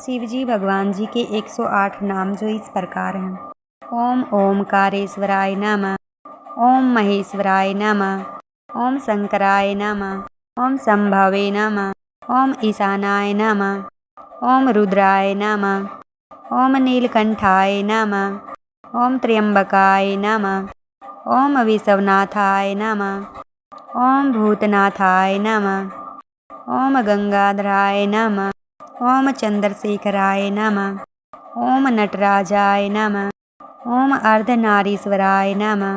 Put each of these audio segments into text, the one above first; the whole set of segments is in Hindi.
शिवजी भगवान जी के 108 नाम जो इस प्रकार हैं। ओम ओमकारेश्वराय नमः। ओम महेश्वराय नमः। ओम शंकराय नमः। ओम संभवे नमः। ओम ईशानाय नमः। ओम रुद्राय नमः। ओम नीलकंठाय नमः। ओम त्र्यंबकाय नमः। ओम विश्वनाथाय नमः। ओम भूतनाथाय नमः। ओम गंगाधराय नमः। ओम चंद्रशेखराय नमः। ओम नटराजाय नमः। ओम अर्धनारीश्वराय नमः।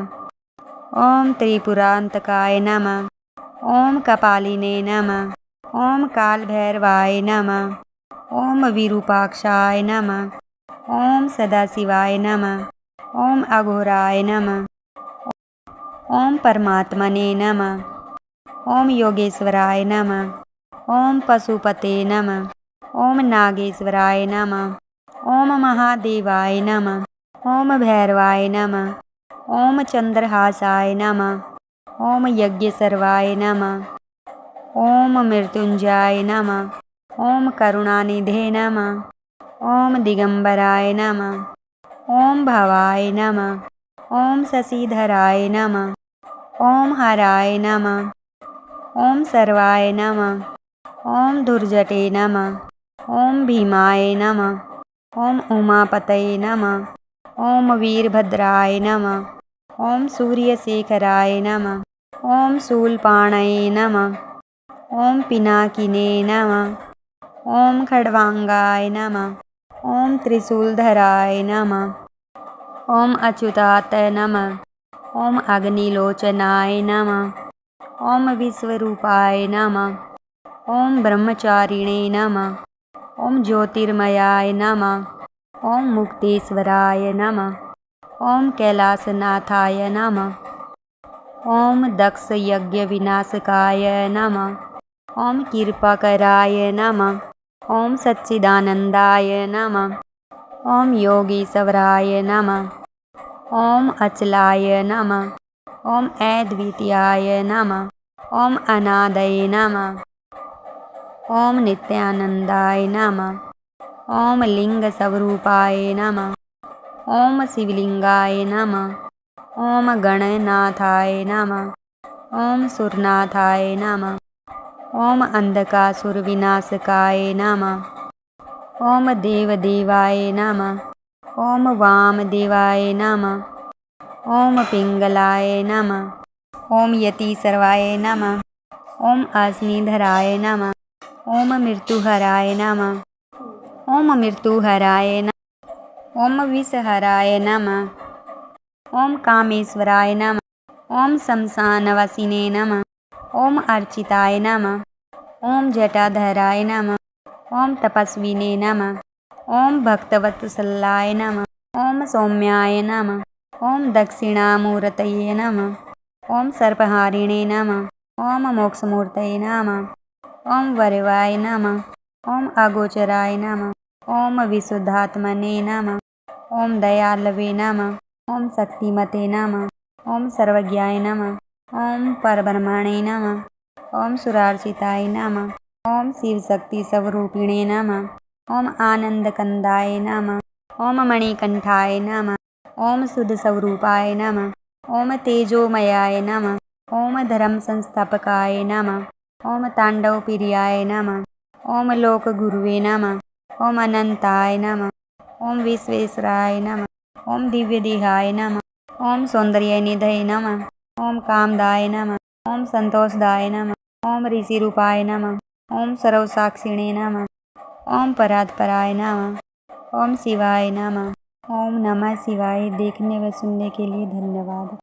ओम त्रिपुरांतकाय नमः। ओम कपालिने नमः। ओम कालभैरवाय नमः। ओम विरूपाक्षाय नमः। ओम सदाशिवाय नमः। ओम अघोराय नमः। ओम परमात्मने नमः। ओम योगेश्वराय नमः। ओम पशुपते नमः। ओम नागेश्वराय नमः। ओम महादेवाय नमः। ओम भैरवाय नमः। ओम चंद्रहासाय नमः। ओम यज्ञसर्वाय नमः। ओम मृत्युंजयाय नमः। ओम करुणानिधे नमः। ओम दिगंबराय नमः। ओम भवाय नमः। ओम शशिधराय नमः। ओम हराय नमः। ओम सर्वाय नमः। ओम दुर्जटे नमः। ओम भीमाय नमः। ओम उमापतये नमः। ओम वीरभद्राय नमः। ओम सूर्यशेखराय नमः। ओम शूलपाणये नमः। ओम पिनाकिने नमः। ओम खड्वांगाय नमः। ओम त्रिशूलधराय नमः। ओम अच्युताय नमः। ओम अग्निलोचनाय नमः। ओम विश्वरूपाय नमः। ओम ब्रह्मचारिणे नमः। ओम ज्योतिर्मयाय नमः। ओम मुक्तेश्वराय नमः। ओम कैलासनाथाय नमः। ओम दक्ष यज्ञ विनाशकाय नमः। ओम कृपाकराय नमः। ओम सच्चिदानंदाय नमः। ओम योगीश्वराय नमः। ओम अचलाय नमः। ओम अद्वितीयाय नमः। ओम अनादये नमः। ओम नित्यानंदाय नमः। ओम लिंग स्वरूपाय नमः। ओम शिवलिंगाय नमः। ओम गणनाथाय नमः। ओम सुरनाथाय नमः। ओम अंधकासुर विनाशकाय नमः। ओम देवदेवाय नमः। ओम वामदेवाय नमः। ओम पिंगलाय नमः। ओम यतीश्वराय नमः। ओम अश्निधराय नमः। ओम मृत्युहराय नमः। ओम मृत्युहराय नमः। ओम विषहराय नमः। ओम कामेश्वराय नमः। ओम शमशानवासिने नमः। ओम अर्चिताय नमः। ओम जटाधराय नमः। ओम तपस्विने नमः। ओम भक्तवत्सलाय नमः। ओम सौम्याय नमः। ओम दक्षिणामूर्तये नमः। ओम सर्पहारिणे नमः। ओम मोक्षमूर्तये नमः। ओम वरवाय नमः। ओम अगोचराय नमः। ओम विशुद्धात्मने नमः। ओम दयालवे नमः। ओम शक्तिमते नमः। ओम सर्वज्ञाय नमः। ओम परब्रह्मणे नमः। ओम सुरार्चिताय नमः। ओम शिवशक्ति स्वरूपिणे नमः। ओम आनंदकंदाय नमः। ओम मणिकंठाय नमः। ओम शुद्ध स्वरूपाय नमः। ओम तेजोमयाय नमः। ओम धर्म संस्थापकाय नमः। ओम तांडवप्रियाय नमः। ओम लोकगुरुवे नमः। ओम अनंताय नमः। ओम विश्वेश्वराय नमः। ओम दिव्यदेहाय नमः। ओम सौंदर्यनिधये नमः। ओम कामदाय नमः। ओम संतोषदाय नमः। ओम ऋषिरूपाय नमः। ओम सर्वसाक्षिणे नमः। ओम परात्पराय नमः। ओम शिवाय नमः। ओम नमः शिवाय। देखने व सुनने के लिए धन्यवाद।